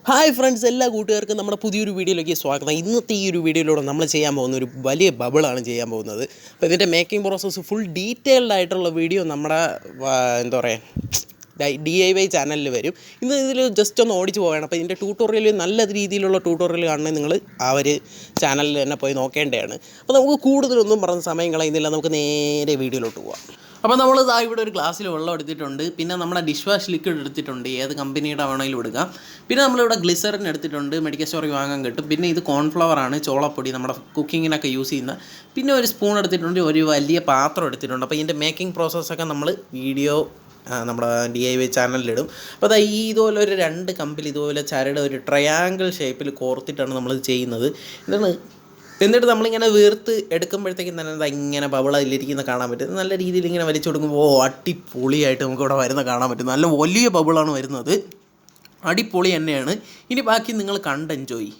Hi friends, എല്ലാ കൂട്ടുകാർക്കും നമ്മുടെ പുതിയൊരു വീഡിയോയിലേക്ക് സ്വാഗതം. ഇന്നത്തെ ഈ ഒരു വീഡിയോയിലൂടെ നമ്മൾ ചെയ്യാൻ പോകുന്ന ഒരു വലിയ ബബിളാണ് ചെയ്യാൻ പോകുന്നത്. അപ്പോൾ ഇതിൻ്റെ മേക്കിംഗ് പ്രോസസ്സ് ഫുൾ ഡീറ്റെയിൽഡ് ആയിട്ടുള്ള വീഡിയോ നമ്മുടെ എന്താ പറയുക DIY ചാനലിൽ വരും. ഇന്ന് ഇതിൽ ജസ്റ്റ് ഒന്ന് ഓടിച്ച് പോവുകയാണ്. അപ്പോൾ ഇതിൻ്റെ ട്യൂട്ടോറിയൽ നല്ല രീതിയിലുള്ള ട്യൂട്ടോറിയൽ കാണണമെങ്കിൽ നിങ്ങൾ ആ ഒരു ചാനലിൽ തന്നെ പോയി നോക്കേണ്ടതാണ്. അപ്പോൾ നമുക്ക് കൂടുതലൊന്നും പറഞ്ഞ സമയം കളയുന്നില്ല, നമുക്ക് നേരെ വീഡിയോയിലോട്ട് പോകാം. അപ്പോൾ നമ്മൾ ഇവിടെ ഒരു ഗ്ലാസ്സിൽ വെള്ളം എടുത്തിട്ടുണ്ട്. പിന്നെ നമ്മുടെ ഡിഷ് വാഷ് ലിക്വിഡ് എടുത്തിട്ടുണ്ട്, ഏത് കമ്പനിയുടെ വേണമെങ്കിലും എടുക്കാം. പിന്നെ നമ്മളിവിടെ ഗ്ലിസറിൻ എടുത്തിട്ടുണ്ട്, മെഡിക്കൽ സ്റ്റോറിൽ വാങ്ങാൻ കിട്ടും. പിന്നെ ഇത് കോൺഫ്ലവർ ആണ്, ചോളപ്പൊടി, നമ്മുടെ കുക്കിങ്ങിനൊക്കെ യൂസ് ചെയ്യുന്ന. പിന്നെ ഒരു സ്പൂൺ എടുത്തിട്ടുണ്ട്, ഒരു വലിയ പാത്രം എടുത്തിട്ടുണ്ട്. അപ്പോൾ ഇതിൻ്റെ മേക്കിംഗ് പ്രോസസ്സൊക്കെ നമ്മൾ വീഡിയോ നമ്മുടെ DIY ചാനലിലിടും. അപ്പോൾ അതാ ഇതുപോലെ ഒരു 2 കമ്പിൽ ഇതുപോലെ ചരട് ഒരു ട്രയാങ്കിൾ ഷേപ്പിൽ കോർത്തിട്ടാണ് നമ്മളിത് ചെയ്യുന്നത്. എന്നിട്ട് നമ്മളിങ്ങനെ വീർത്ത് എടുക്കുമ്പോഴത്തേക്കും തന്നെ ഇങ്ങനെ ബബിളതിലിരിക്കുന്ന കാണാൻ പറ്റും. നല്ല രീതിയിൽ ഇങ്ങനെ വലിച്ചു കൊടുക്കുമ്പോൾ അടിപൊളിയായിട്ട് നമുക്കിവിടെ വരുന്ന കാണാൻ പറ്റും. നല്ല വലിയ ബബിളാണ് വരുന്നത്, അടിപൊളി തന്നെയാണ്. ഇനി ബാക്കി നിങ്ങൾ കണ്ട് എൻജോയ്.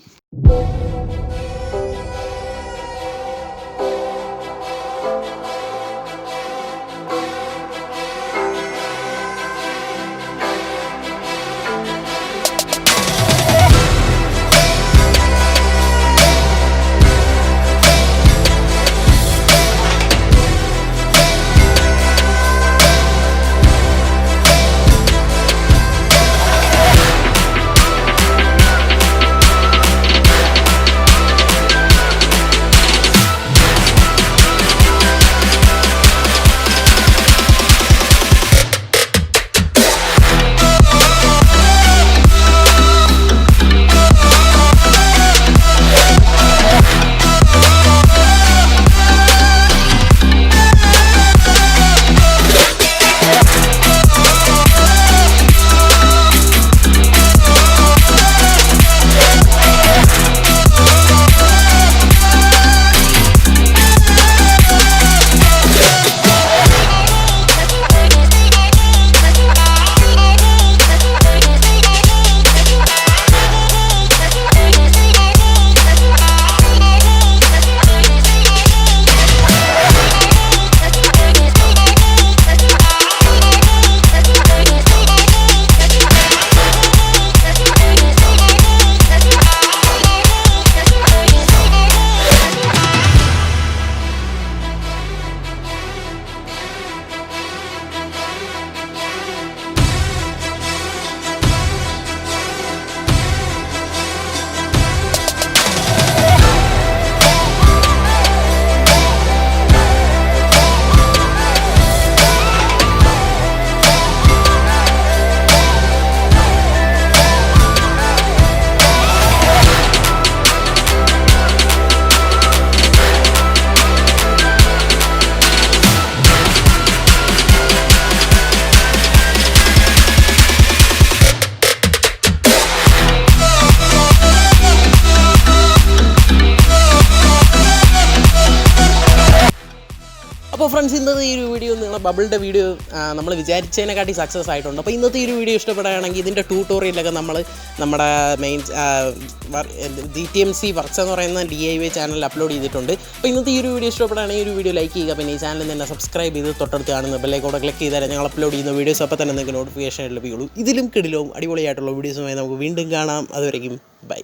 അപ്പോൾ ഫ്രണ്ട്സ്, ഇന്നത്തെ ഈ ഒരു വീഡിയോ നിങ്ങളുടെ ബബിളിൻ്റെ വീഡിയോ നമ്മൾ വിചാരിച്ചതിനെക്കാട്ടി സക്സസ് ആയിട്ടുണ്ട്. അപ്പോൾ ഇന്നത്തെ ഈ ഒരു വീഡിയോ ഇഷ്ടപ്പെടുകയാണെങ്കിൽ ഇതിൻ്റെ ട്യൂട്ടോറിയലൊക്കെ നമ്മൾ നമ്മുടെ മെയിൻ GTMC വർക്ക്സ് എന്ന് പറയുന്ന DIY ചാനലിൽ അപ്ലോഡ് ചെയ്തിട്ടുണ്ട്. അപ്പോൾ ഇന്നത്തെ ഈ ഒരു വീഡിയോ ഇഷ്ടപ്പെടുകയാണെങ്കിൽ ഈ ഒരു വീഡിയോ ലൈക്ക് ചെയ്യുക. പിന്നെ ഈ ചാനൽ തന്നെ സബ്സ്ക്രൈബ് ചെയ്ത് തൊട്ടടുത്ത് കാണുന്ന ബെല്ലൈക്കോടെ ക്ലിക്ക് ചെയ്താൽ ഞങ്ങൾ അപ്ലോഡ് ചെയ്യുന്ന വീഡിയോസ് അപ്പോൾ തന്നെ നിങ്ങൾക്ക് നോട്ടിഫിക്കേഷൻ ലഭിക്കുള്ളൂ. ഇതിലും കിടിലവും അടിപൊളിയായിട്ടുള്ള വീഡിയോസുമായി നമുക്ക് വീണ്ടും കാണാം. അതുവരെയും ബൈ.